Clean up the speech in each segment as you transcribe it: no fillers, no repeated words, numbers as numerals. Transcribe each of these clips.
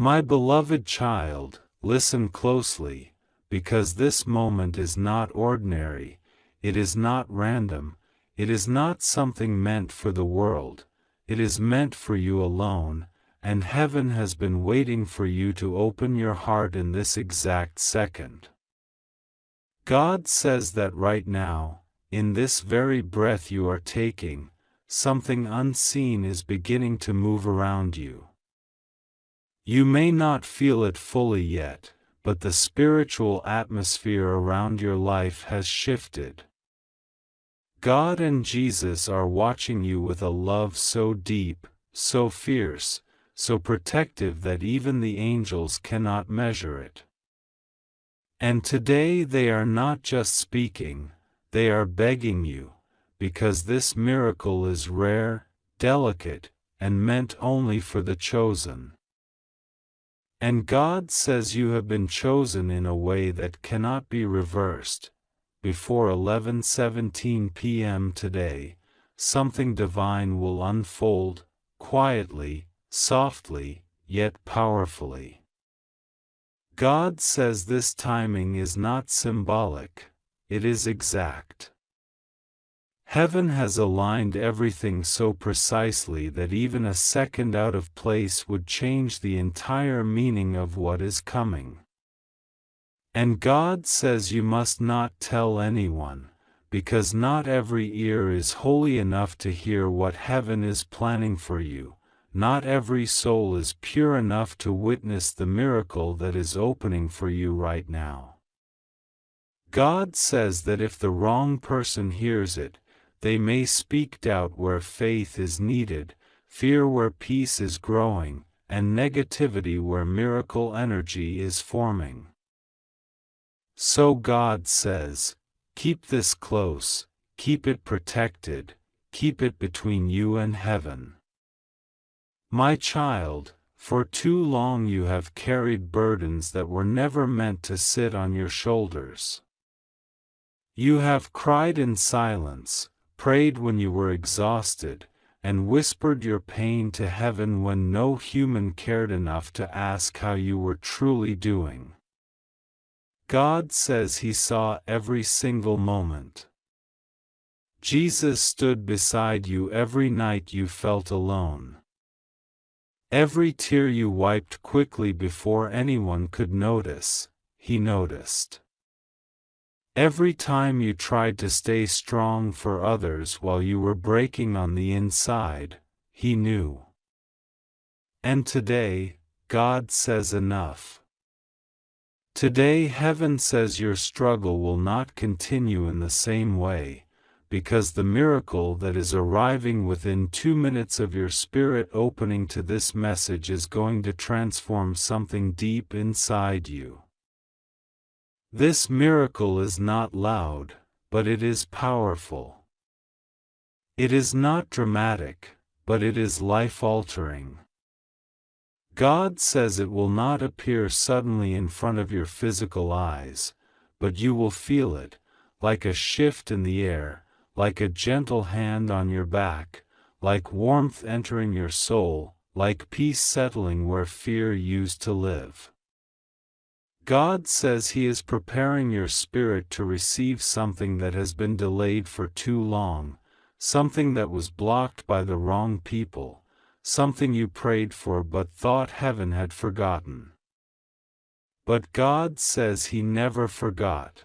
My beloved child, listen closely, because this moment is not ordinary, it is not random, it is not something meant for the world, it is meant for you alone, and heaven has been waiting for you to open your heart in this exact second. God says that right now, in this very breath you are taking, something unseen is beginning to move around you. You may not feel it fully yet, but the spiritual atmosphere around your life has shifted. God and Jesus are watching you with a love so deep, so fierce, so protective that even the angels cannot measure it. And today they are not just speaking, they are begging you, because this miracle is rare, delicate, and meant only for the chosen. And God says you have been chosen in a way that cannot be reversed. Before 11:17 p.m. today, something divine will unfold, quietly, softly, yet powerfully. God says this timing is not symbolic, it is exact. Heaven has aligned everything so precisely that even a second out of place would change the entire meaning of what is coming. And God says you must not tell anyone, because not every ear is holy enough to hear what heaven is planning for you, not every soul is pure enough to witness the miracle that is opening for you right now. God says that if the wrong person hears it, they may speak doubt where faith is needed, fear where peace is growing, and negativity where miracle energy is forming. So God says, keep this close, keep it protected, keep it between you and heaven. My child, for too long you have carried burdens that were never meant to sit on your shoulders. You have cried in silence, prayed when you were exhausted, and whispered your pain to heaven when no human cared enough to ask how you were truly doing. God says He saw every single moment. Jesus stood beside you every night you felt alone. Every tear you wiped quickly before anyone could notice, He noticed. Every time you tried to stay strong for others while you were breaking on the inside, He knew. And today, God says enough. Today heaven says your struggle will not continue in the same way, because the miracle that is arriving within 2 minutes of your spirit opening to this message is going to transform something deep inside you. This miracle is not loud, but it is powerful. It is not dramatic, but it is life-altering. God says it will not appear suddenly in front of your physical eyes, but you will feel it, like a shift in the air, like a gentle hand on your back, like warmth entering your soul, like peace settling where fear used to live. God says He is preparing your spirit to receive something that has been delayed for too long, something that was blocked by the wrong people, something you prayed for but thought heaven had forgotten. But God says He never forgot.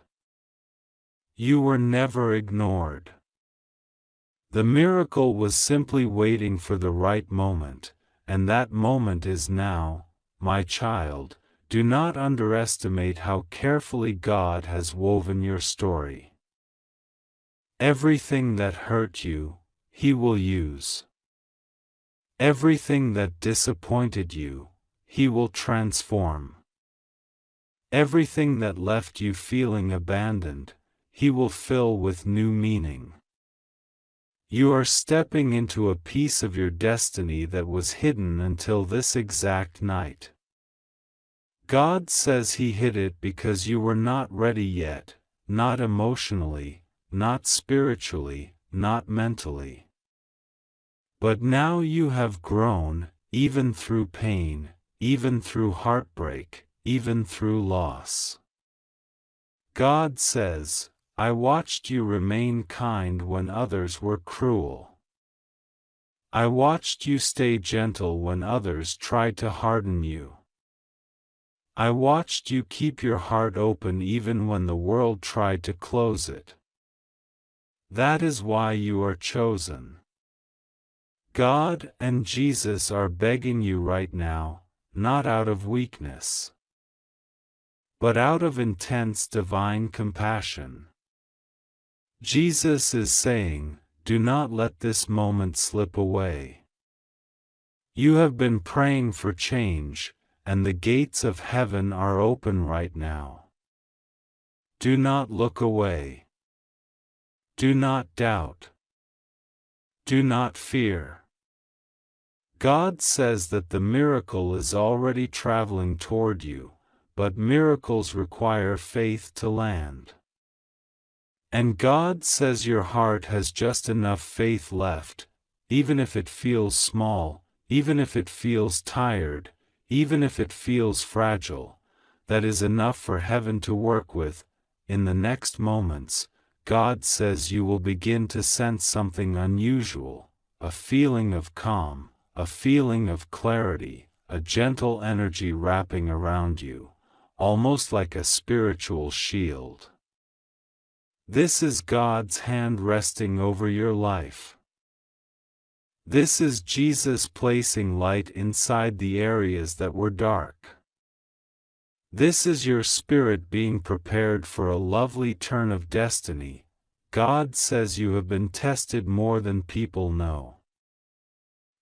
You were never ignored. The miracle was simply waiting for the right moment, and that moment is now, my child. Do not underestimate how carefully God has woven your story. Everything that hurt you, He will use. Everything that disappointed you, He will transform. Everything that left you feeling abandoned, He will fill with new meaning. You are stepping into a piece of your destiny that was hidden until this exact night. God says He hid it because you were not ready yet, not emotionally, not spiritually, not mentally. But now you have grown, even through pain, even through heartbreak, even through loss. God says, I watched you remain kind when others were cruel. I watched you stay gentle when others tried to harden you. I watched you keep your heart open even when the world tried to close it. That is why you are chosen. God and Jesus are begging you right now, not out of weakness, but out of intense divine compassion. Jesus is saying, do not let this moment slip away. You have been praying for change, and the gates of heaven are open right now. Do not look away. Do not doubt. Do not fear. God says that the miracle is already traveling toward you, but miracles require faith to land. And God says your heart has just enough faith left, even if it feels small, even if it feels tired, even if it feels fragile, that is enough for heaven to work with. In the next moments, God says you will begin to sense something unusual, a feeling of calm, a feeling of clarity, a gentle energy wrapping around you, almost like a spiritual shield. This is God's hand resting over your life. This is Jesus placing light inside the areas that were dark. This is your spirit being prepared for a lovely turn of destiny. God says you have been tested more than people know.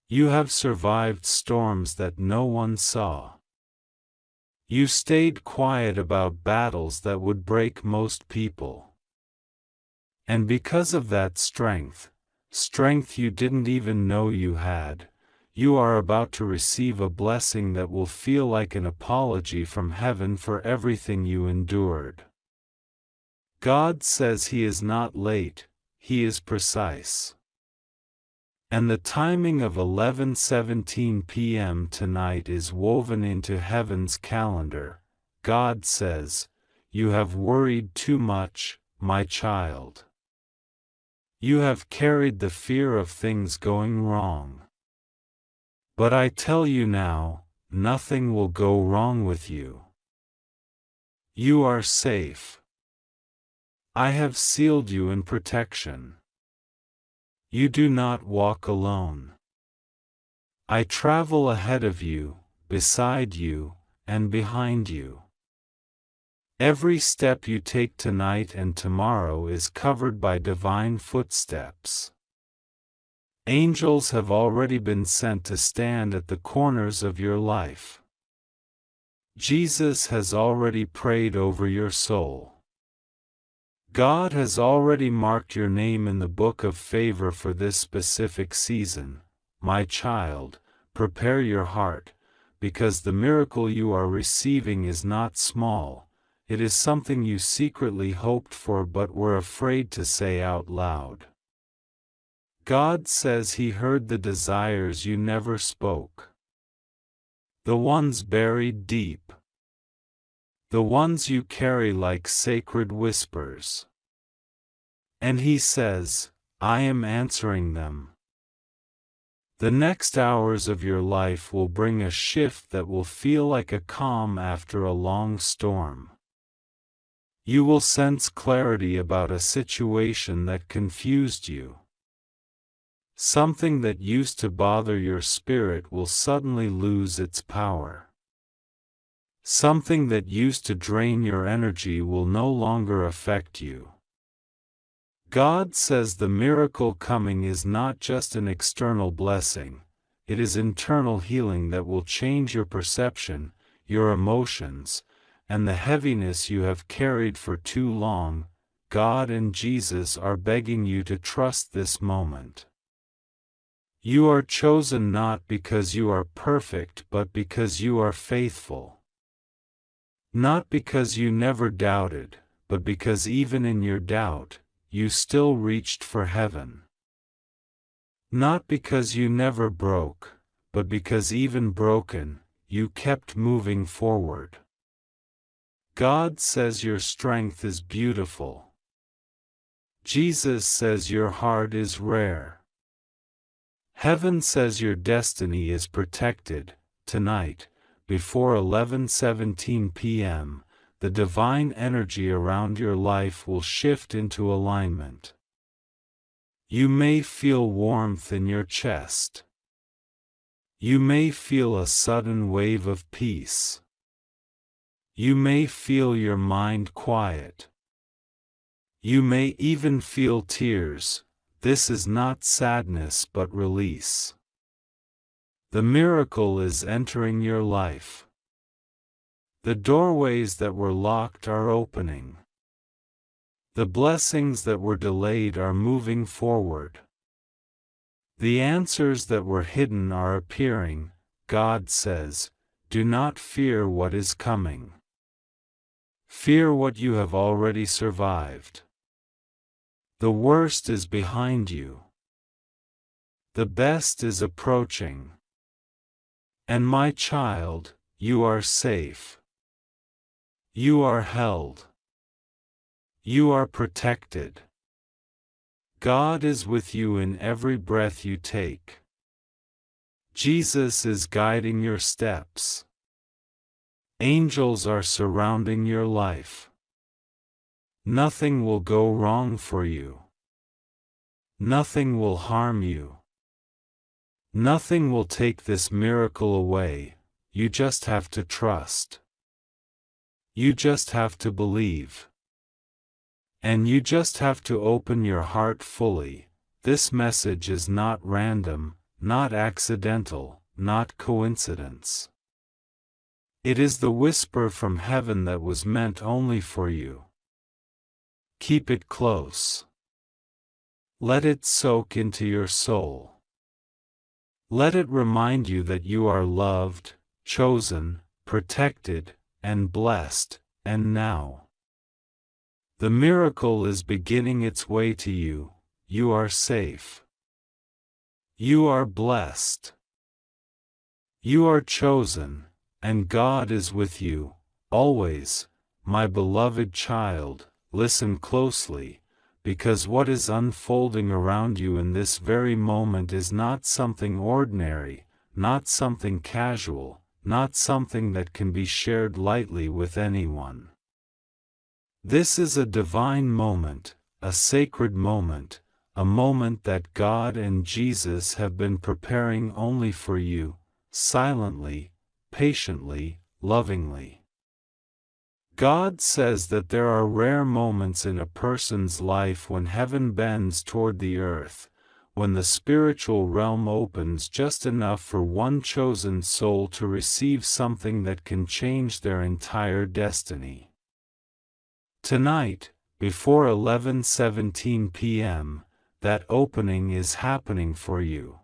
You have survived storms that no one saw. You stayed quiet about battles that would break most people. And because of that strength you didn't even know you had, you are about to receive a blessing that will feel like an apology from heaven for everything you endured. God says He is not late, He is precise. And the timing of 11:17 p.m. tonight is woven into heaven's calendar. God says, you have worried too much, my child. You have carried the fear of things going wrong. But I tell you now, nothing will go wrong with you. You are safe. I have sealed you in protection. You do not walk alone. I travel ahead of you, beside you, and behind you. Every step you take tonight and tomorrow is covered by divine footsteps. Angels have already been sent to stand at the corners of your life. Jesus has already prayed over your soul. God has already marked your name in the book of favor for this specific season. My child, prepare your heart, because the miracle you are receiving is not small. It is something you secretly hoped for but were afraid to say out loud. God says He heard the desires you never spoke. The ones buried deep. The ones you carry like sacred whispers. And He says, I am answering them. The next hours of your life will bring a shift that will feel like a calm after a long storm. You will sense clarity about a situation that confused you. Something that used to bother your spirit will suddenly lose its power. Something that used to drain your energy will no longer affect you. God says the miracle coming is not just an external blessing, it is internal healing that will change your perception, your emotions, and the heaviness you have carried for too long. God and Jesus are begging you to trust this moment. You are chosen not because you are perfect but because you are faithful. Not because you never doubted, but because even in your doubt, you still reached for heaven. Not because you never broke, but because even broken, you kept moving forward. God says your strength is beautiful. Jesus says your heart is rare. Heaven says your destiny is protected. Tonight, before 11:17 p.m., the divine energy around your life will shift into alignment. You may feel warmth in your chest. You may feel a sudden wave of peace. You may feel your mind quiet. You may even feel tears. This is not sadness but release. The miracle is entering your life. The doorways that were locked are opening. The blessings that were delayed are moving forward. The answers that were hidden are appearing. God says, do not fear what is coming. Fear what you have already survived. The worst is behind you. The best is approaching. And my child, you are safe. You are held. You are protected. God is with you in every breath you take. Jesus is guiding your steps. Angels are surrounding your life. Nothing will go wrong for you. Nothing will harm you. Nothing will take this miracle away. You just have to trust. You just have to believe. And you just have to open your heart fully. This message is not random, not accidental, not coincidence. It is the whisper from heaven that was meant only for you. Keep it close. Let it soak into your soul. Let it remind you that you are loved, chosen, protected, and blessed, and now. The miracle is beginning its way to you. You are safe. You are blessed. You are chosen, and God is with you, always. My beloved child, listen closely, because what is unfolding around you in this very moment is not something ordinary, not something casual, not something that can be shared lightly with anyone. This is a divine moment, a sacred moment, a moment that God and Jesus have been preparing only for you, silently, patiently, lovingly. God says that there are rare moments in a person's life when heaven bends toward the earth, when the spiritual realm opens just enough for one chosen soul to receive something that can change their entire destiny. Tonight, before 11:17 p.m., that opening is happening for you.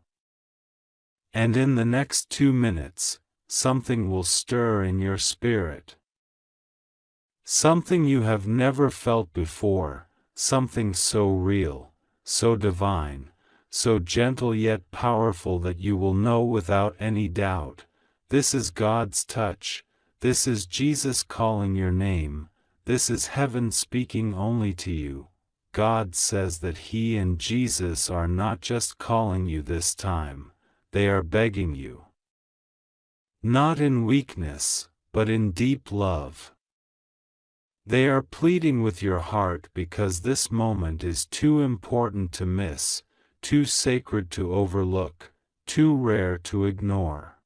And in the next 2 minutes, something will stir in your spirit. Something you have never felt before, something so real, so divine, so gentle yet powerful that you will know without any doubt, this is God's touch, this is Jesus calling your name. This is heaven speaking only to you. God says that He and Jesus are not just calling you this time, they are begging you. Not in weakness, but in deep love. They are pleading with your heart because this moment is too important to miss, too sacred to overlook, too rare to ignore.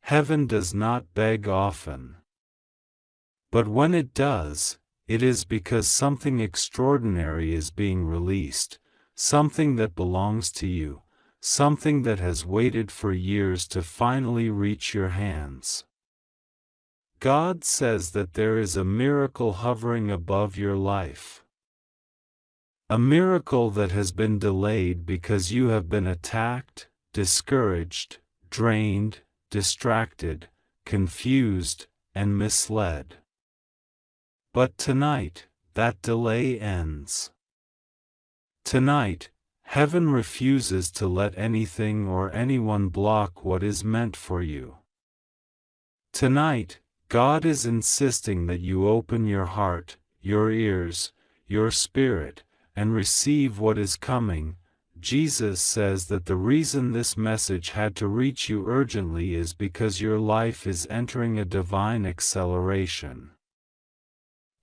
Heaven does not beg often. But when it does, it is because something extraordinary is being released, something that belongs to you, something that has waited for years to finally reach your hands. God says that there is a miracle hovering above your life. A miracle that has been delayed because you have been attacked, discouraged, drained, distracted, confused, and misled. But tonight, that delay ends. Tonight, heaven refuses to let anything or anyone block what is meant for you. Tonight, God is insisting that you open your heart, your ears, your spirit, and receive what is coming. Jesus says that the reason this message had to reach you urgently is because your life is entering a divine acceleration.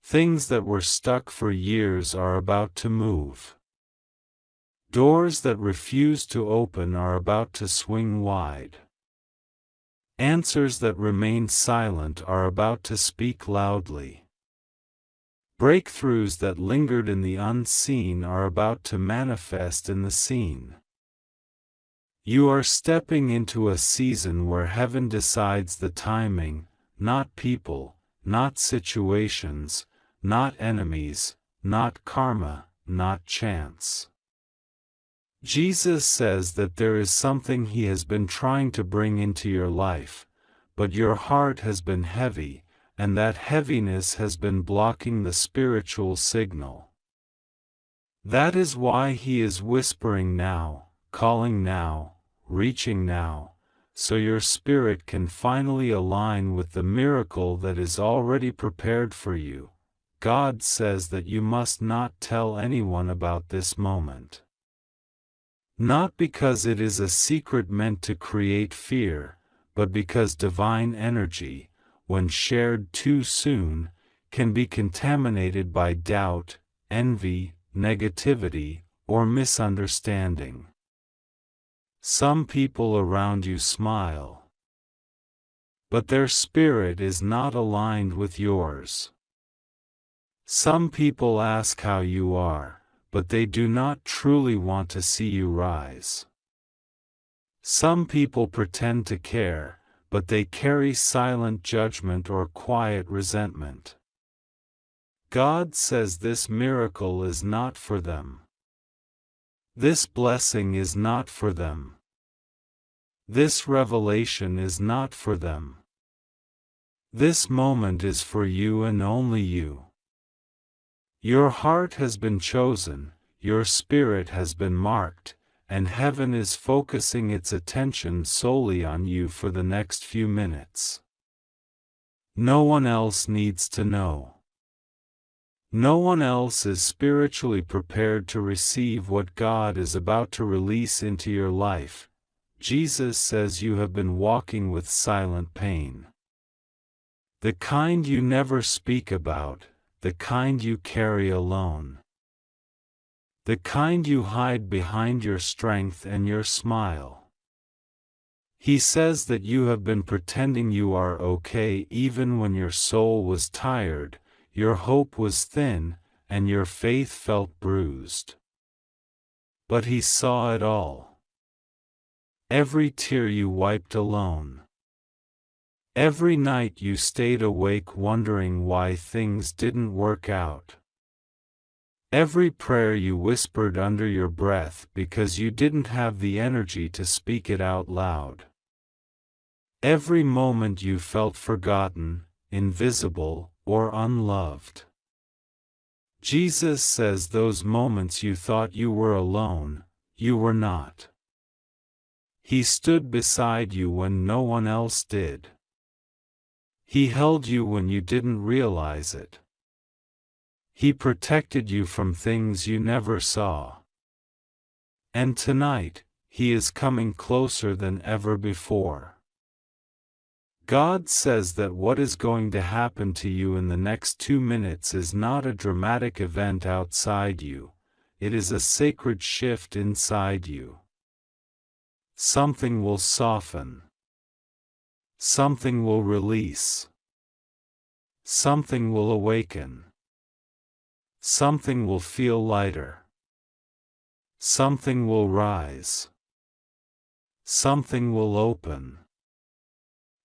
Things that were stuck for years are about to move. Doors that refuse to open are about to swing wide. Answers that remained silent are about to speak loudly. Breakthroughs that lingered in the unseen are about to manifest in the seen. You are stepping into a season where heaven decides the timing, not people, not situations, not enemies, not karma, not chance. Jesus says that there is something He has been trying to bring into your life, but your heart has been heavy, and that heaviness has been blocking the spiritual signal. That is why He is whispering now, calling now, reaching now, so your spirit can finally align with the miracle that is already prepared for you. God says that you must not tell anyone about this moment. Not because it is a secret meant to create fear, but because divine energy, when shared too soon, can be contaminated by doubt, envy, negativity, or misunderstanding. Some people around you smile, but their spirit is not aligned with yours. Some people ask how you are, but they do not truly want to see you rise. Some people pretend to care, but they carry silent judgment or quiet resentment. God says this miracle is not for them. This blessing is not for them. This revelation is not for them. This moment is for you and only you. Your heart has been chosen, your spirit has been marked, and heaven is focusing its attention solely on you for the next few minutes. No one else needs to know. No one else is spiritually prepared to receive what God is about to release into your life. Jesus says you have been walking with silent pain. The kind you never speak about, the kind you carry alone. The kind you hide behind your strength and your smile. He says that you have been pretending you are okay even when your soul was tired, your hope was thin, and your faith felt bruised. But He saw it all. Every tear you wiped alone. Every night you stayed awake wondering why things didn't work out. Every prayer you whispered under your breath because you didn't have the energy to speak it out loud. Every moment you felt forgotten, invisible, or unloved. Jesus says those moments you thought you were alone, you were not. He stood beside you when no one else did. He held you when you didn't realize it. He protected you from things you never saw. And tonight, He is coming closer than ever before. God says that what is going to happen to you in the next 2 minutes is not a dramatic event outside you, it is a sacred shift inside you. Something will soften. Something will release. Something will awaken. Something will feel lighter. Something will rise. Something will open.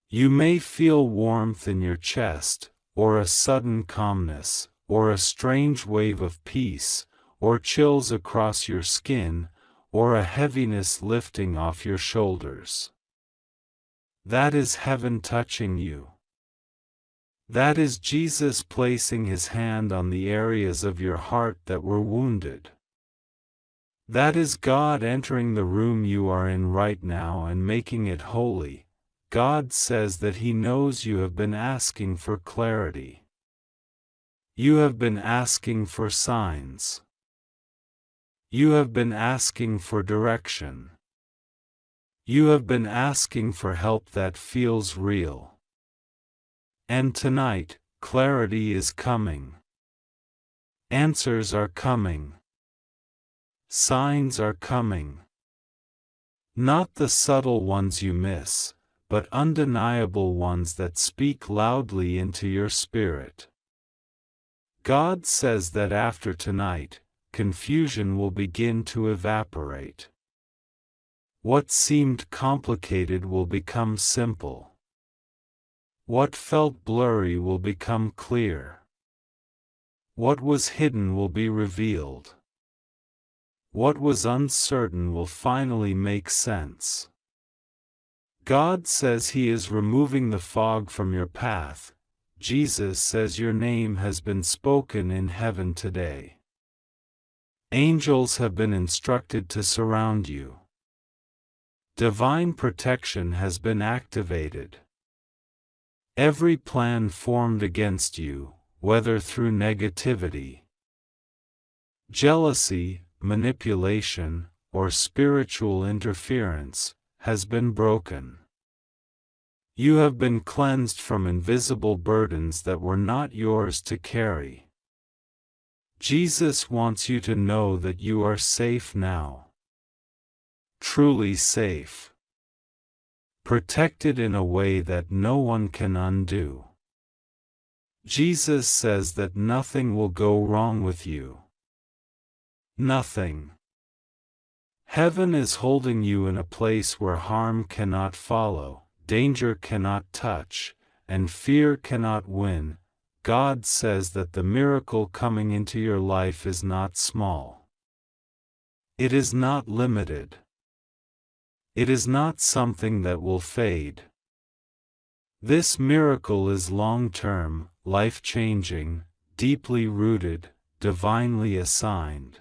You may feel warmth in your chest, or a sudden calmness, or a strange wave of peace, or chills across your skin, or a heaviness lifting off your shoulders. That is heaven touching you. That is Jesus placing His hand on the areas of your heart that were wounded. That is God entering the room you are in right now and making it holy. God says that He knows you have been asking for clarity. You have been asking for signs. You have been asking for direction. You have been asking for help that feels real. And tonight, clarity is coming. Answers are coming. Signs are coming. Not the subtle ones you miss, but undeniable ones that speak loudly into your spirit. God says that after tonight, confusion will begin to evaporate. What seemed complicated will become simple. What felt blurry will become clear. What was hidden will be revealed. What was uncertain will finally make sense. God says He is removing the fog from your path. Jesus says your name has been spoken in heaven today. Angels have been instructed to surround you. Divine protection has been activated. Every plan formed against you, whether through negativity, jealousy, manipulation, or spiritual interference, has been broken. You have been cleansed from invisible burdens that were not yours to carry. Jesus wants you to know that you are safe now. Truly safe. Protected in a way that no one can undo. Jesus says that nothing will go wrong with you. Nothing. Heaven is holding you in a place where harm cannot follow, danger cannot touch, and fear cannot win. God says that the miracle coming into your life is not small. It is not limited. It is not something that will fade. This miracle is long-term, life-changing, deeply rooted, divinely assigned.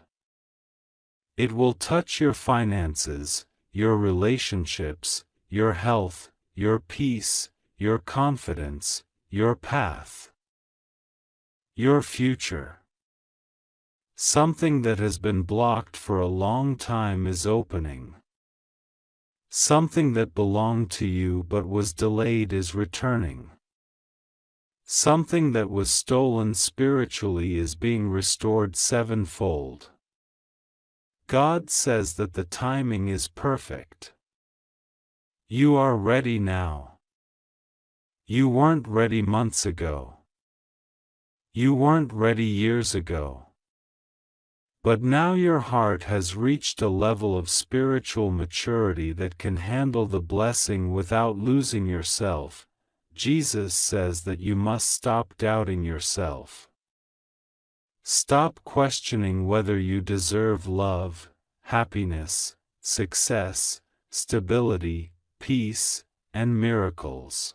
It will touch your finances, your relationships, your health, your peace, your confidence, your path, your future. Something that has been blocked for a long time is opening. Something that belonged to you but was delayed is returning. Something that was stolen spiritually is being restored sevenfold. God says that the timing is perfect. You are ready now. You weren't ready months ago. You weren't ready years ago. But now your heart has reached a level of spiritual maturity that can handle the blessing without losing yourself. Jesus says that you must stop doubting yourself. Stop questioning whether you deserve love, happiness, success, stability, peace, and miracles.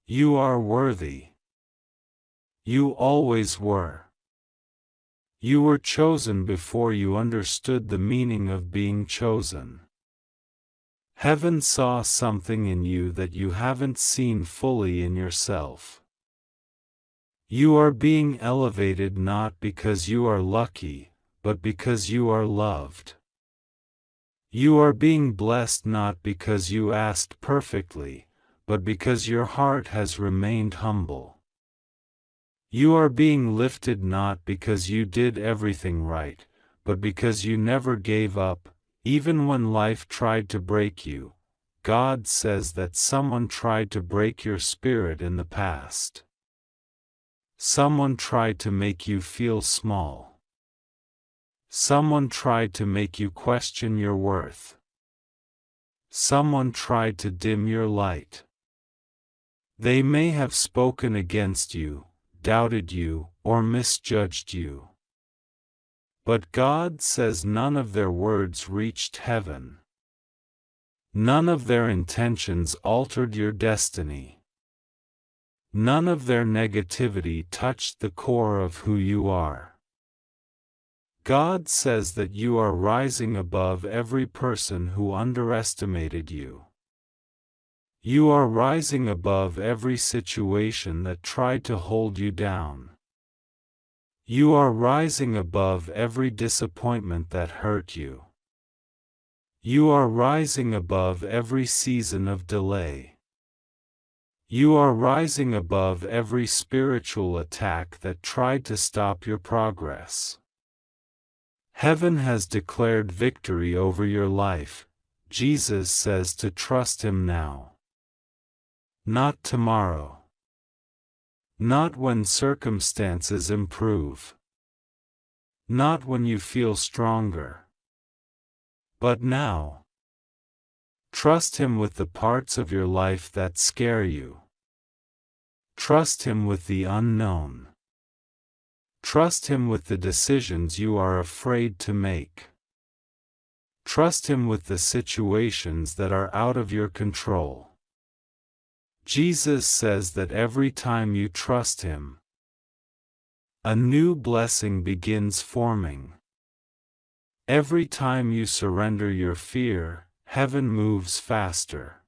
You are worthy. You always were. You were chosen before you understood the meaning of being chosen. Heaven saw something in you that you haven't seen fully in yourself. You are being elevated not because you are lucky, but because you are loved. You are being blessed not because you asked perfectly, but because your heart has remained humble. You are being lifted not because you did everything right, but because you never gave up, even when life tried to break you. God says that someone tried to break your spirit in the past. Someone tried to make you feel small. Someone tried to make you question your worth. Someone tried to dim your light. They may have spoken against you, doubted you, or misjudged you. But God says none of their words reached heaven. None of their intentions altered your destiny. None of their negativity touched the core of who you are. God says that you are rising above every person who underestimated you. You are rising above every situation that tried to hold you down. You are rising above every disappointment that hurt you. You are rising above every season of delay. You are rising above every spiritual attack that tried to stop your progress. Heaven has declared victory over your life. Jesus says to trust Him now. Not tomorrow. Not when circumstances improve. Not when you feel stronger. But now. Trust Him with the parts of your life that scare you. Trust Him with the unknown. Trust Him with the decisions you are afraid to make. Trust Him with the situations that are out of your control. Jesus says that every time you trust Him, a new blessing begins forming. Every time you surrender your fear, heaven moves faster.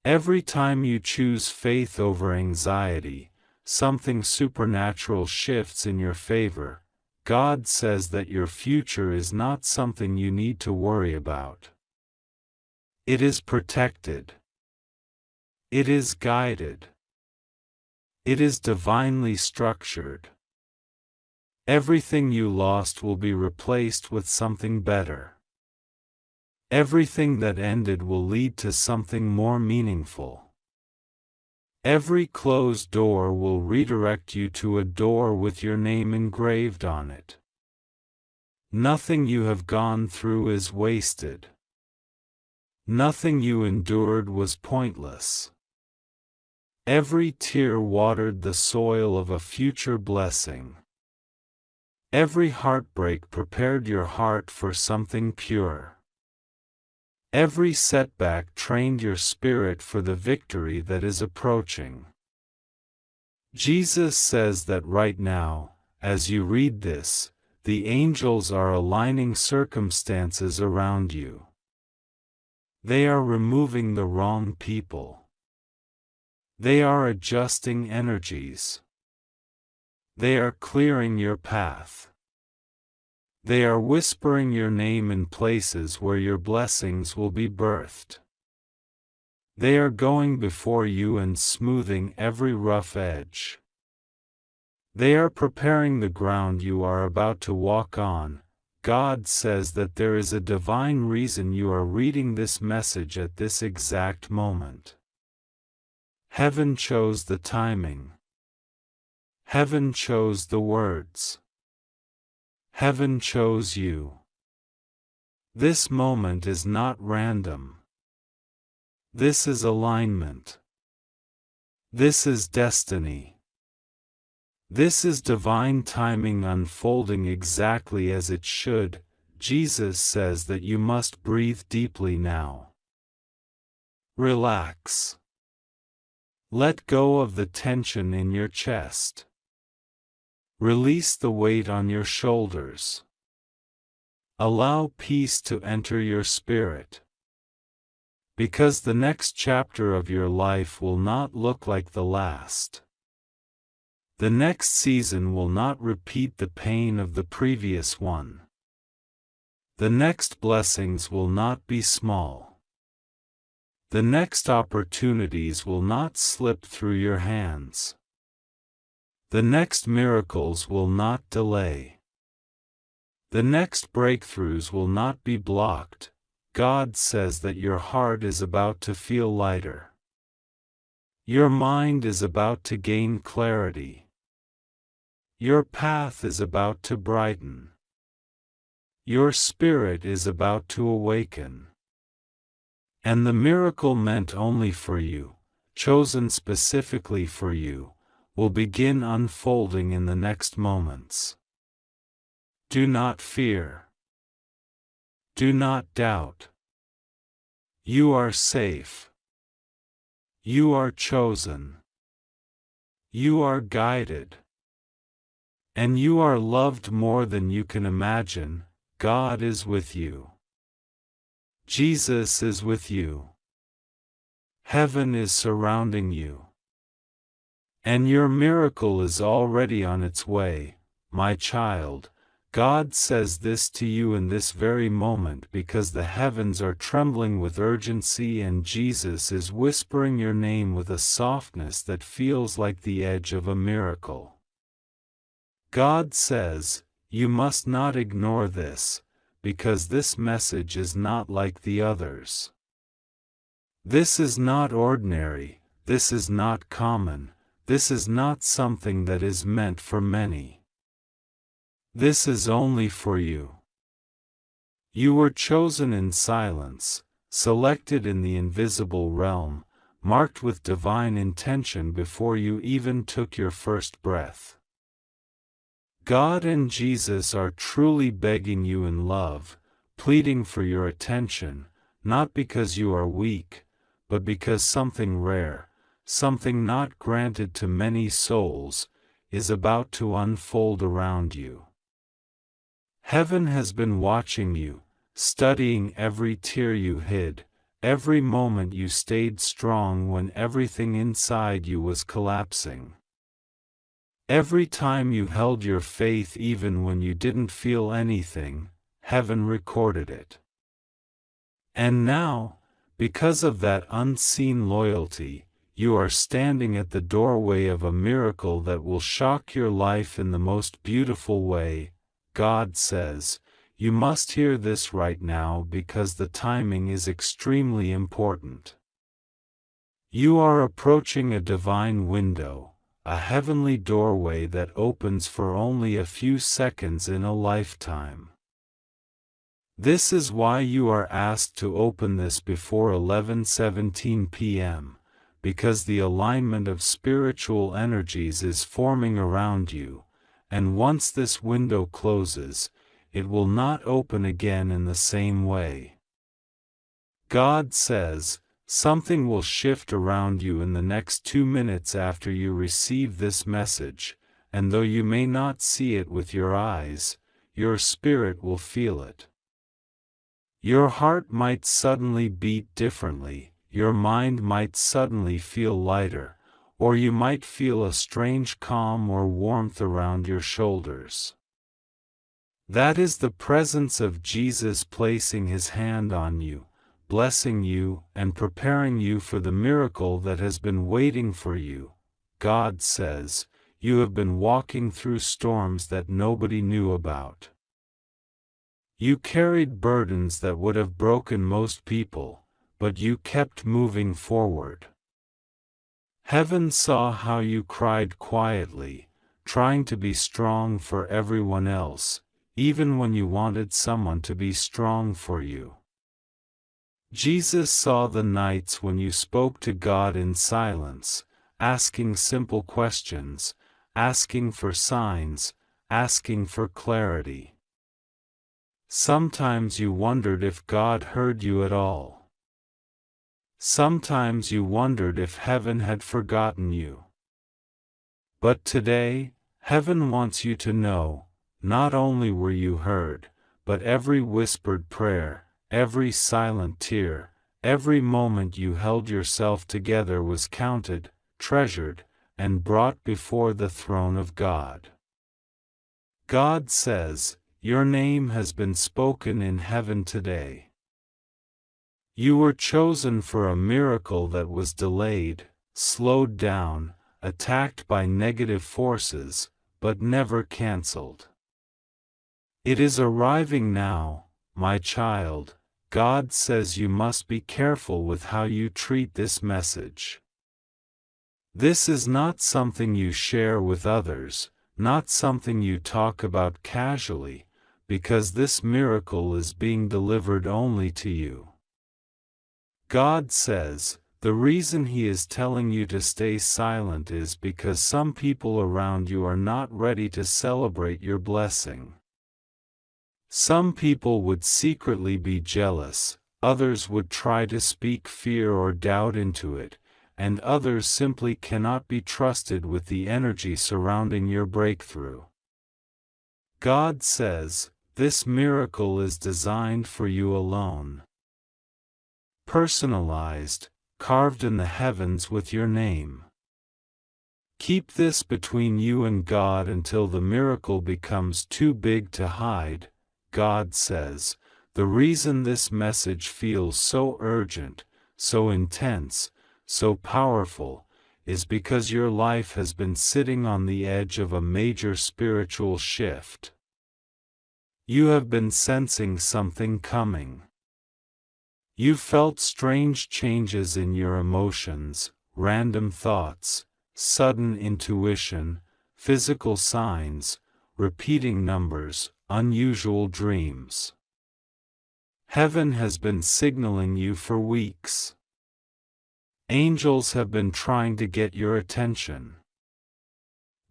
Every time you choose faith over anxiety, something supernatural shifts in your favor. God says that your future is not something you need to worry about. It is protected. It is guided. It is divinely structured. Everything you lost will be replaced with something better. Everything that ended will lead to something more meaningful. Every closed door will redirect you to a door with your name engraved on it. Nothing you have gone through is wasted. Nothing you endured was pointless. Every tear watered the soil of a future blessing. Every heartbreak prepared your heart for something pure. Every setback trained your spirit for the victory that is approaching. Jesus says that right now, as you read this, the angels are aligning circumstances around you. They are removing the wrong people. They are adjusting energies. They are clearing your path. They are whispering your name in places where your blessings will be birthed. They are going before you and smoothing every rough edge. They are preparing the ground you are about to walk on. God says that there is a divine reason you are reading this message at this exact moment. Heaven chose the timing. Heaven chose the words. Heaven chose you. This moment is not random. This is alignment. This is destiny. This is divine timing unfolding exactly as it should. Jesus says that you must breathe deeply now. Relax. Let go of the tension in your chest. Release the weight on your shoulders. Allow peace to enter your spirit. Because the next chapter of your life will not look like the last. The next season will not repeat the pain of the previous one. The next blessings will not be small. The next opportunities will not slip through your hands. The next miracles will not delay. The next breakthroughs will not be blocked. God says that your heart is about to feel lighter. Your mind is about to gain clarity. Your path is about to brighten. Your spirit is about to awaken. And the miracle meant only for you, chosen specifically for you, will begin unfolding in the next moments. Do not fear. Do not doubt. You are safe. You are chosen. You are guided. And you are loved more than you can imagine. God is with you. Jesus is with you. Heaven is surrounding you. And your miracle is already on its way, my child. God says this to you in this very moment because the heavens are trembling with urgency and Jesus is whispering your name with a softness that feels like the edge of a miracle. God says, you must not ignore this, because this message is not like the others. This is not ordinary, this is not common, this is not something that is meant for many. This is only for you. You were chosen in silence, selected in the invisible realm, marked with divine intention before you even took your first breath. God and Jesus are truly begging you in love, pleading for your attention, not because you are weak, but because something rare, something not granted to many souls, is about to unfold around you. Heaven has been watching you, studying every tear you hid, every moment you stayed strong when everything inside you was collapsing. Every time you held your faith even when you didn't feel anything, heaven recorded it. And now, because of that unseen loyalty, you are standing at the doorway of a miracle that will shock your life in the most beautiful way. God says, you must hear this right now because the timing is extremely important. You are approaching a divine window, a heavenly doorway that opens for only a few seconds in a lifetime. This is why you are asked to open this before 11:17 p.m., because the alignment of spiritual energies is forming around you, and once this window closes, it will not open again in the same way. God says, something will shift around you in the next 2 minutes after you receive this message, and though you may not see it with your eyes, your spirit will feel it. Your heart might suddenly beat differently, your mind might suddenly feel lighter, or you might feel a strange calm or warmth around your shoulders. That is the presence of Jesus placing His hand on you, blessing you, and preparing you for the miracle that has been waiting for you. God says, you have been walking through storms that nobody knew about. You carried burdens that would have broken most people, but you kept moving forward. Heaven saw how you cried quietly, trying to be strong for everyone else, even when you wanted someone to be strong for you. Jesus saw the nights when you spoke to God in silence, asking simple questions, asking for signs, asking for clarity. Sometimes you wondered if God heard you at all. Sometimes you wondered if heaven had forgotten you. But today, heaven wants you to know, not only were you heard, but every whispered prayer, every silent tear, every moment you held yourself together was counted, treasured, and brought before the throne of God. God says, your name has been spoken in heaven today. You were chosen for a miracle that was delayed, slowed down, attacked by negative forces, but never cancelled. It is arriving now, my child. God says you must be careful with how you treat this message. This is not something you share with others, not something you talk about casually, because this miracle is being delivered only to you. God says, the reason He is telling you to stay silent is because some people around you are not ready to celebrate your blessing. Some people would secretly be jealous, others would try to speak fear or doubt into it, and others simply cannot be trusted with the energy surrounding your breakthrough. God says, this miracle is designed for you alone. Personalized, carved in the heavens with your name. Keep this between you and God until the miracle becomes too big to hide. God says, the reason this message feels so urgent, so intense, so powerful, is because your life has been sitting on the edge of a major spiritual shift. You have been sensing something coming. You felt strange changes in your emotions, random thoughts, sudden intuition, physical signs, repeating numbers, unusual dreams. Heaven has been signaling you for weeks. Angels have been trying to get your attention.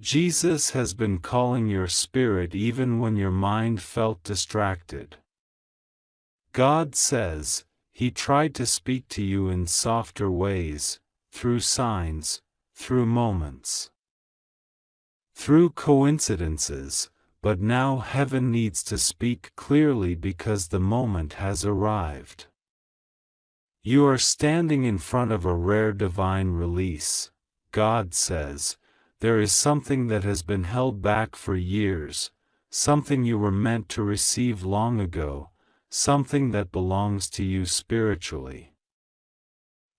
Jesus has been calling your spirit even when your mind felt distracted. God says, He tried to speak to you in softer ways, through signs, through moments, through coincidences, but now heaven needs to speak clearly because the moment has arrived. You are standing in front of a rare divine release. God says, there is something that has been held back for years, something you were meant to receive long ago, something that belongs to you spiritually.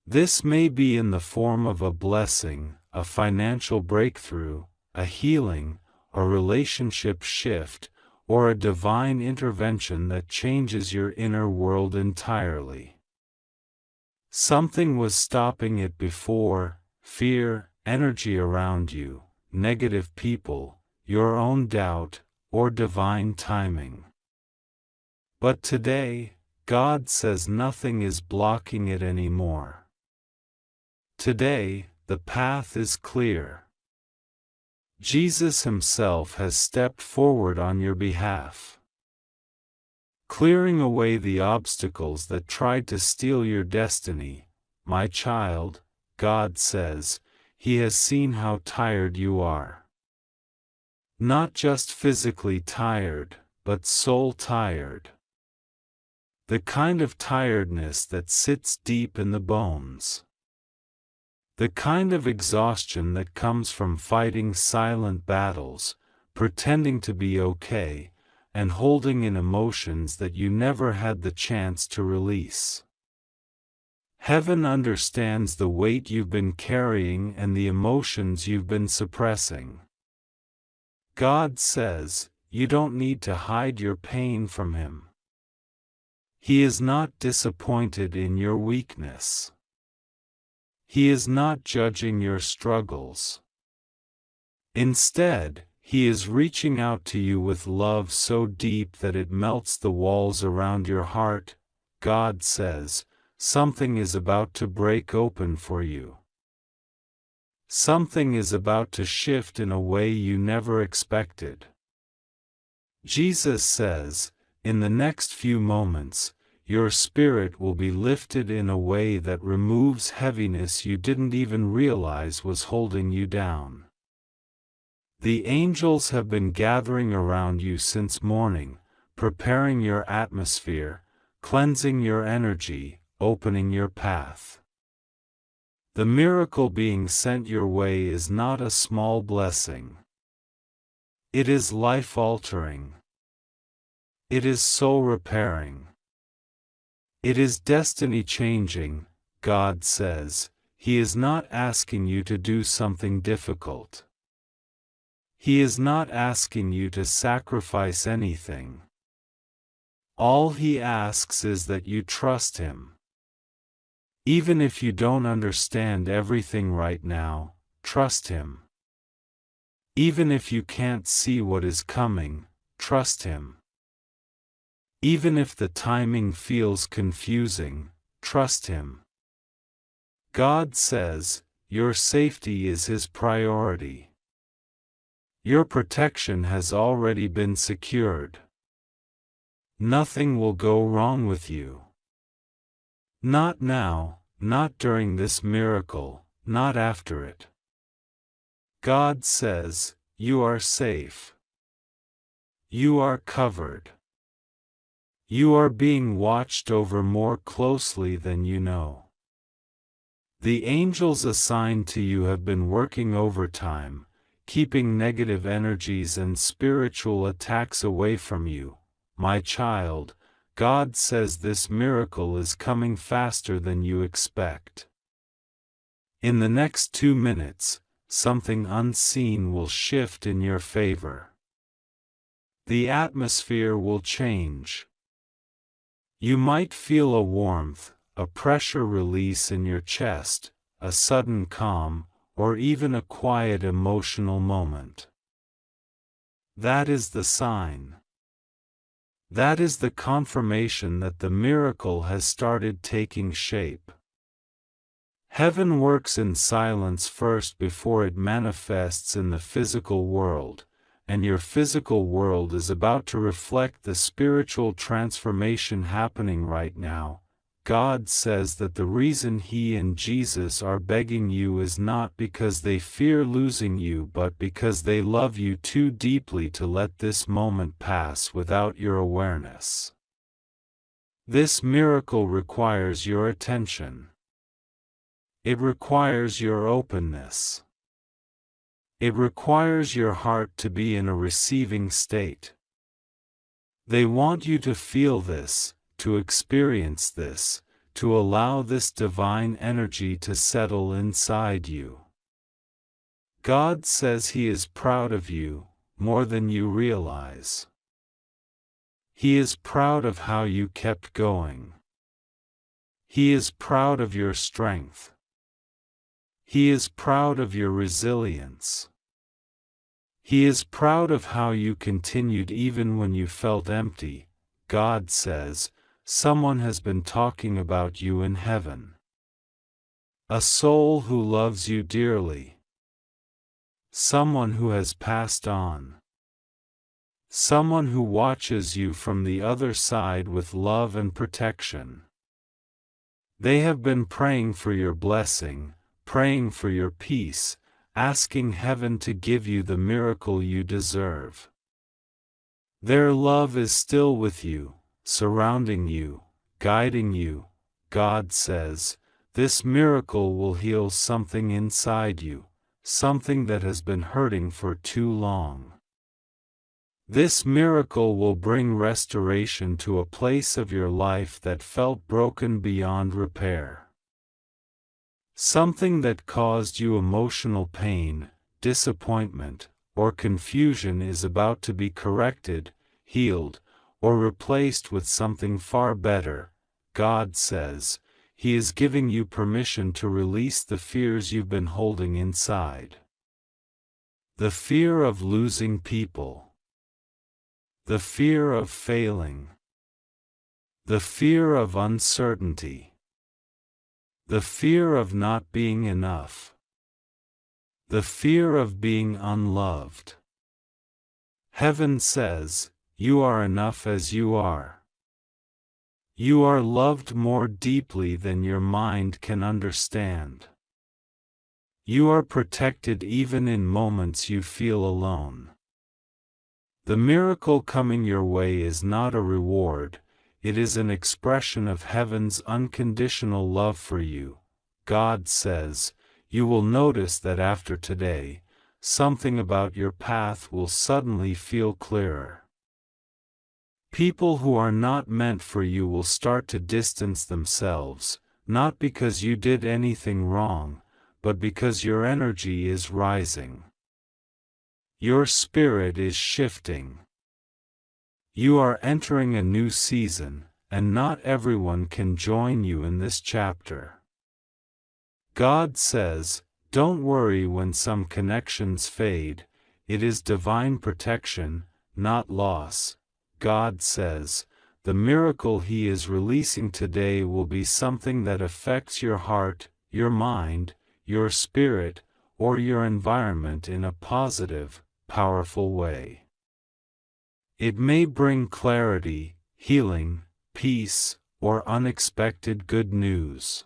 This may be in the form of a blessing, a financial breakthrough, a healing, a relationship shift, or a divine intervention that changes your inner world entirely. Something was stopping it before: fear, energy around you, negative people, your own doubt, or divine timing. But today, God says nothing is blocking it anymore. Today, the path is clear. Jesus Himself has stepped forward on your behalf, clearing away the obstacles that tried to steal your destiny. My child, God says, He has seen how tired you are. Not just physically tired, but soul tired. The kind of tiredness that sits deep in the bones. The kind of exhaustion that comes from fighting silent battles, pretending to be okay, and holding in emotions that you never had the chance to release. Heaven understands the weight you've been carrying and the emotions you've been suppressing. God says, you don't need to hide your pain from Him. He is not disappointed in your weakness. He is not judging your struggles. Instead, He is reaching out to you with love so deep that it melts the walls around your heart. God says, something is about to break open for you. Something is about to shift in a way you never expected. Jesus says, in the next few moments, your spirit will be lifted in a way that removes heaviness you didn't even realize was holding you down. The angels have been gathering around you since morning, preparing your atmosphere, cleansing your energy, opening your path. The miracle being sent your way is not a small blessing. It is life-altering. It is soul-repairing. It is destiny-changing. God says, He is not asking you to do something difficult. He is not asking you to sacrifice anything. All He asks is that you trust Him. Even if you don't understand everything right now, trust Him. Even if you can't see what is coming, trust Him. Even if the timing feels confusing, trust Him. God says, your safety is His priority. Your protection has already been secured. Nothing will go wrong with you. Not now, not during this miracle, not after it. God says, you are safe. You are covered. You are being watched over more closely than you know. The angels assigned to you have been working overtime, keeping negative energies and spiritual attacks away from you. My child, God says this miracle is coming faster than you expect. In the next 2 minutes, something unseen will shift in your favor. The atmosphere will change. You might feel a warmth, a pressure release in your chest, a sudden calm, or even a quiet emotional moment. That is the sign. That is the confirmation that the miracle has started taking shape. Heaven works in silence first before it manifests in the physical world, and your physical world is about to reflect the spiritual transformation happening right now. God says that the reason He and Jesus are begging you is not because they fear losing you but because they love you too deeply to let this moment pass without your awareness. This miracle requires your attention. It requires your openness. It requires your heart to be in a receiving state. They want you to feel this, to experience this, to allow this divine energy to settle inside you. God says He is proud of you, more than you realize. He is proud of how you kept going. He is proud of your strength. He is proud of your resilience. He is proud of how you continued even when you felt empty. God says, someone has been talking about you in heaven. A soul who loves you dearly. Someone who has passed on. Someone who watches you from the other side with love and protection. They have been praying for your blessing, praying for your peace, asking heaven to give you the miracle you deserve. Their love is still with you, surrounding you, guiding you. God says, this miracle will heal something inside you, something that has been hurting for too long. This miracle will bring restoration to a place of your life that felt broken beyond repair. Something that caused you emotional pain, disappointment, or confusion is about to be corrected, healed, or replaced with something far better. God says, He is giving you permission to release the fears you've been holding inside. The fear of losing people. The fear of failing. The fear of uncertainty. The fear of not being enough. The fear of being unloved. Heaven says, you are enough as you are. You are loved more deeply than your mind can understand. You are protected even in moments you feel alone. The miracle coming your way is not a reward, it is an expression of heaven's unconditional love for you. God says, you will notice that after today, something about your path will suddenly feel clearer. People who are not meant for you will start to distance themselves, not because you did anything wrong, but because your energy is rising. Your spirit is shifting. You are entering a new season, and not everyone can join you in this chapter. God says, don't worry when some connections fade, it is divine protection, not loss. God says, the miracle He is releasing today will be something that affects your heart, your mind, your spirit, or your environment in a positive, powerful way. It may bring clarity, healing, peace, or unexpected good news.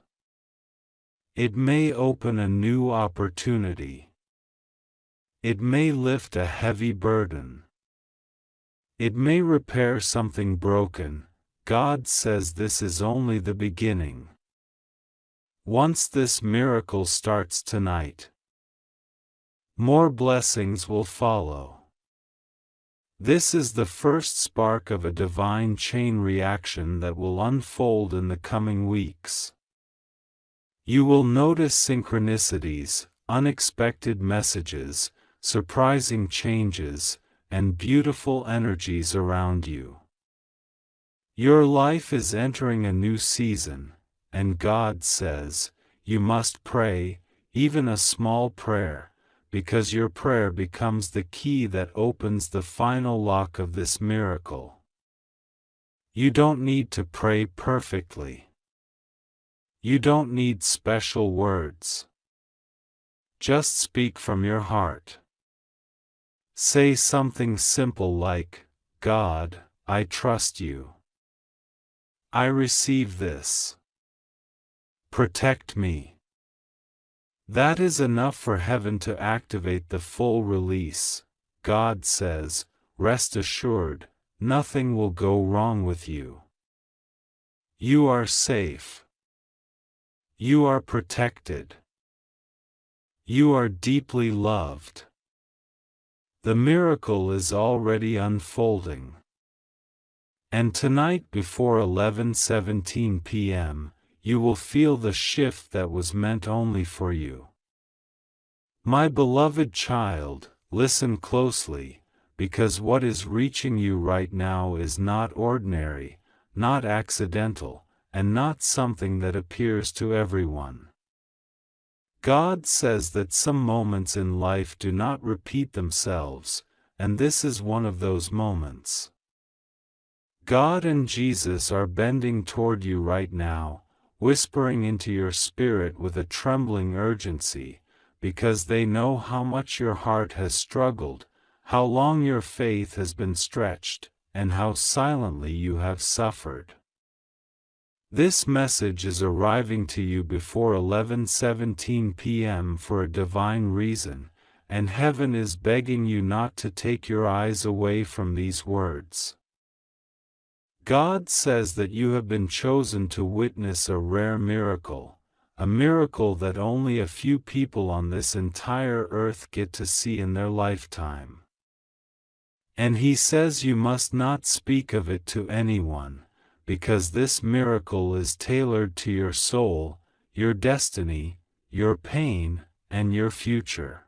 It may open a new opportunity. It may lift a heavy burden. It may repair something broken. God says this is only the beginning. Once this miracle starts tonight, more blessings will follow. This is the first spark of a divine chain reaction that will unfold in the coming weeks. You will notice synchronicities, unexpected messages, surprising changes, and beautiful energies around you. Your life is entering a new season, and God says, you must pray, even a small prayer, because your prayer becomes the key that opens the final lock of this miracle. You don't need to pray perfectly. You don't need special words. Just speak from your heart. Say something simple like, God, I trust you. I receive this. Protect me. That is enough for heaven to activate the full release. God says, rest assured, nothing will go wrong with you. You are safe. You are protected. You are deeply loved. The miracle is already unfolding. And tonight before 11:17 p.m., you will feel the shift that was meant only for you. My beloved child, listen closely, because what is reaching you right now is not ordinary, not accidental, and not something that appears to everyone. God says that some moments in life do not repeat themselves, and this is one of those moments. God and Jesus are bending toward you right now, whispering into your spirit with a trembling urgency, because they know how much your heart has struggled, how long your faith has been stretched, and how silently you have suffered. This message is arriving to you before 11:17 p.m. for a divine reason, and heaven is begging you not to take your eyes away from these words. God says that you have been chosen to witness a rare miracle, a miracle that only a few people on this entire earth get to see in their lifetime. And He says you must not speak of it to anyone, because this miracle is tailored to your soul, your destiny, your pain, and your future.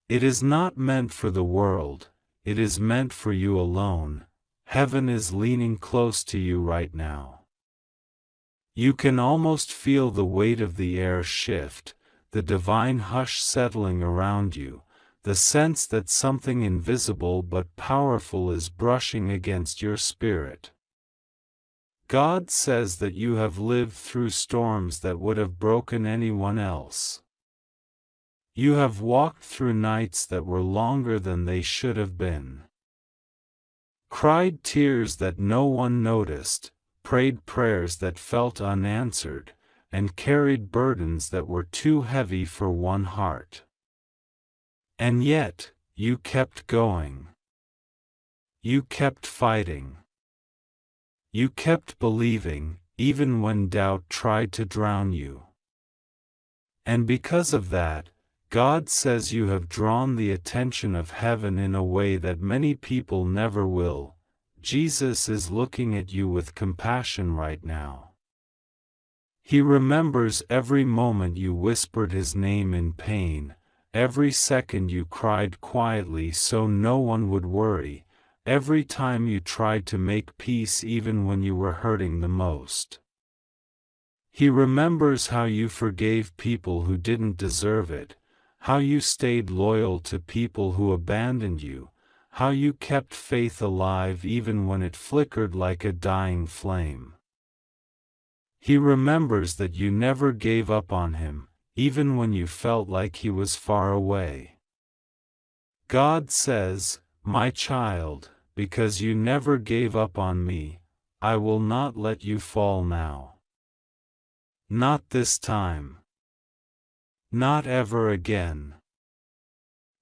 It is not meant for the world, it is meant for you alone. Heaven is leaning close to you right now. You can almost feel the weight of the air shift, the divine hush settling around you, the sense that something invisible but powerful is brushing against your spirit. God says that you have lived through storms that would have broken anyone else. You have walked through nights that were longer than they should have been. Cried tears that no one noticed, prayed prayers that felt unanswered, and carried burdens that were too heavy for one heart. And yet, you kept going. You kept fighting. You kept believing, even when doubt tried to drown you. And because of that, God says you have drawn the attention of heaven in a way that many people never will. Jesus is looking at you with compassion right now. He remembers every moment you whispered His name in pain, every second you cried quietly so no one would worry, every time you tried to make peace even when you were hurting the most. He remembers how you forgave people who didn't deserve it, how you stayed loyal to people who abandoned you, how you kept faith alive even when it flickered like a dying flame. He remembers that you never gave up on Him, even when you felt like He was far away. God says, my child, because you never gave up on me, I will not let you fall now. Not this time. Not ever again.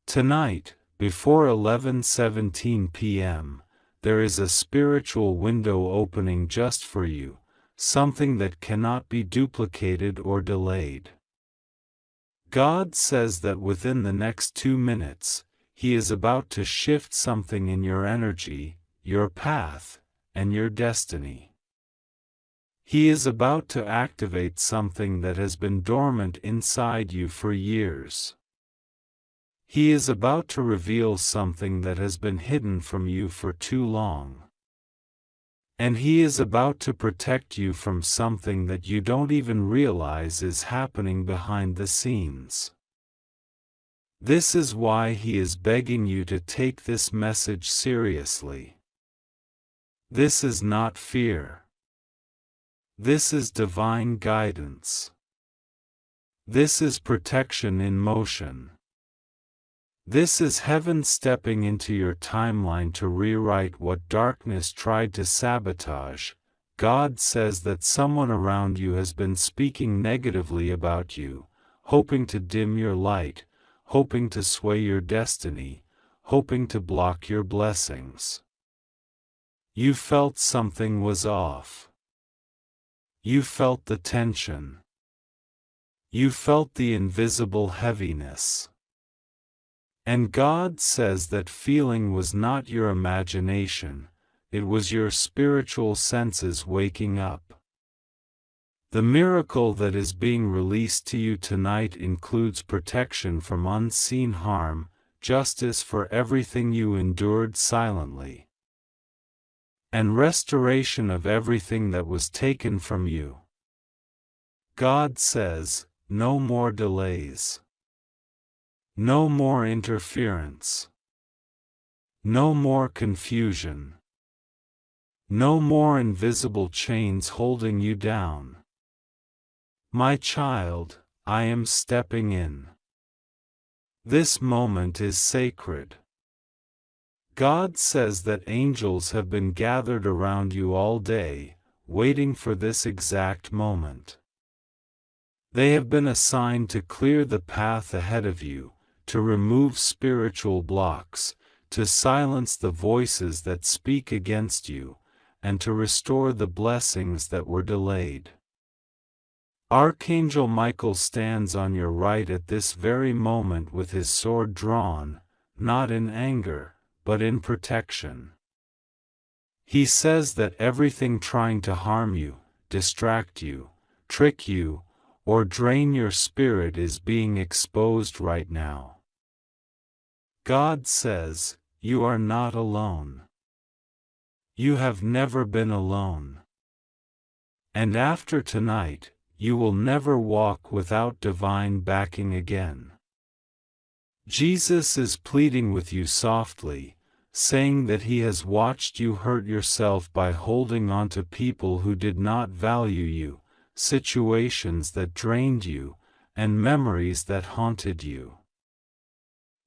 Tonight, before 11:17 p.m., there is a spiritual window opening just for you, something that cannot be duplicated or delayed. God says that within the next 2 minutes, He is about to shift something in your energy, your path, and your destiny. He is about to activate something that has been dormant inside you for years. He is about to reveal something that has been hidden from you for too long. And He is about to protect you from something that you don't even realize is happening behind the scenes. This is why He is begging you to take this message seriously. This is not fear. This is divine guidance. This is protection in motion. This is heaven stepping into your timeline to rewrite what darkness tried to sabotage. God says that someone around you has been speaking negatively about you, hoping to dim your light, hoping to sway your destiny, hoping to block your blessings. You felt something was off. You felt the tension. You felt the invisible heaviness. And God says that feeling was not your imagination, it was your spiritual senses waking up. The miracle that is being released to you tonight includes protection from unseen harm, justice for everything you endured silently, and restoration of everything that was taken from you. God says, no more delays. No more interference. No more confusion. No more invisible chains holding you down. My child, I am stepping in. This moment is sacred. God says that angels have been gathered around you all day, waiting for this exact moment. They have been assigned to clear the path ahead of you, to remove spiritual blocks, to silence the voices that speak against you, and to restore the blessings that were delayed. Archangel Michael stands on your right at this very moment with his sword drawn, not in anger, but in protection. He says that everything trying to harm you, distract you, trick you, or drain your spirit is being exposed right now. God says, you are not alone. You have never been alone. And after tonight, you will never walk without divine backing again. Jesus is pleading with you softly, saying that He has watched you hurt yourself by holding on to people who did not value you, situations that drained you, and memories that haunted you.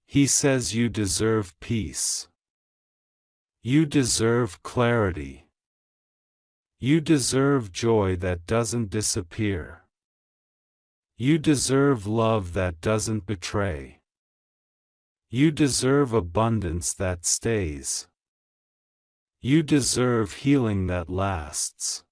He says you deserve peace. You deserve clarity. You deserve joy that doesn't disappear. You deserve love that doesn't betray. You deserve abundance that stays. You deserve healing that lasts.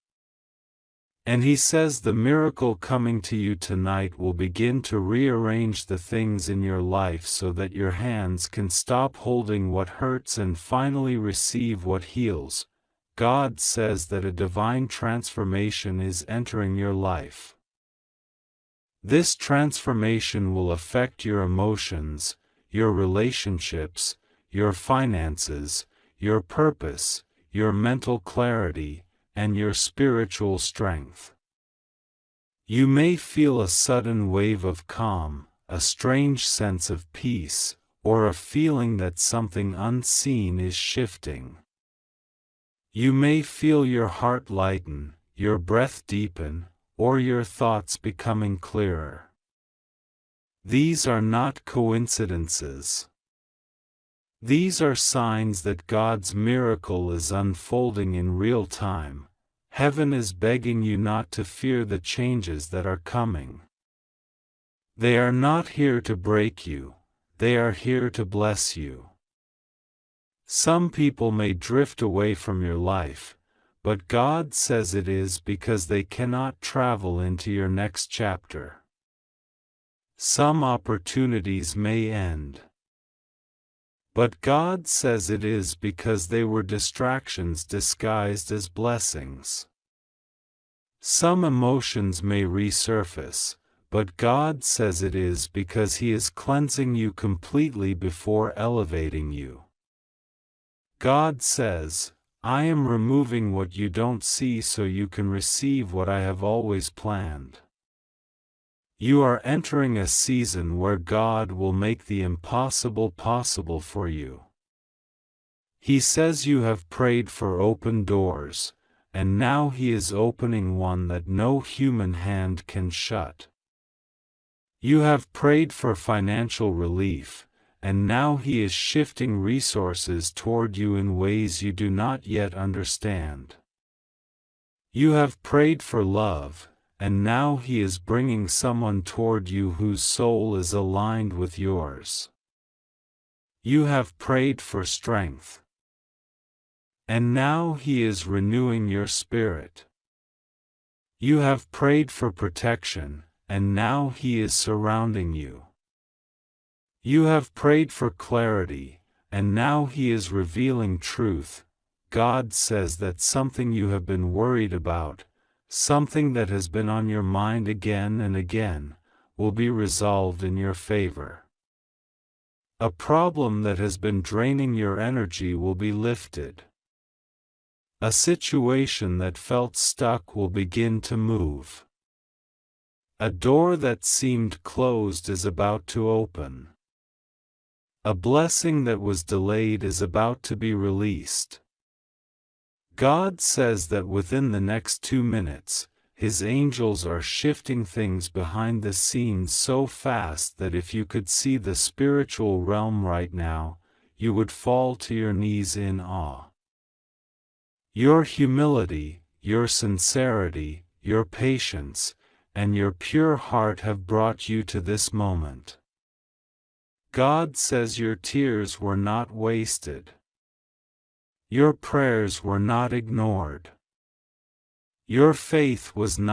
And He says the miracle coming to you tonight will begin to rearrange the things in your life so that your hands can stop holding what hurts and finally receive what heals. God says that a divine transformation is entering your life. This transformation will affect your emotions, your relationships, your finances, your purpose, your mental clarity, and your spiritual strength. You may feel a sudden wave of calm, a strange sense of peace, or a feeling that something unseen is shifting. You may feel your heart lighten, your breath deepen, or your thoughts becoming clearer. These are not coincidences. These are signs that God's miracle is unfolding in real time. Heaven is begging you not to fear the changes that are coming. They are not here to break you, they are here to bless you. Some people may drift away from your life, but God says it is because they cannot travel into your next chapter. Some opportunities may end, but God says it is because they were distractions disguised as blessings. Some emotions may resurface, but God says it is because He is cleansing you completely before elevating you. God says, I am removing what you don't see so you can receive what I have always planned. You are entering a season where God will make the impossible possible for you. He says you have prayed for open doors, and now He is opening one that no human hand can shut. You have prayed for financial relief, and now He is shifting resources toward you in ways you do not yet understand. You have prayed for love, and now He is bringing someone toward you whose soul is aligned with yours. You have prayed for strength, and now He is renewing your spirit. You have prayed for protection, and now He is surrounding you. You have prayed for clarity, and now He is revealing truth. God says that something you have been worried about, something that has been on your mind again and again, will be resolved in your favor. A problem that has been draining your energy will be lifted. A situation that felt stuck will begin to move. A door that seemed closed is about to open. A blessing that was delayed is about to be released. God says that within the next 2 minutes, His angels are shifting things behind the scenes so fast that if you could see the spiritual realm right now, you would fall to your knees in awe. Your humility, your sincerity, your patience, and your pure heart have brought you to this moment. God says your tears were not wasted. Your prayers were not ignored. Your faith was not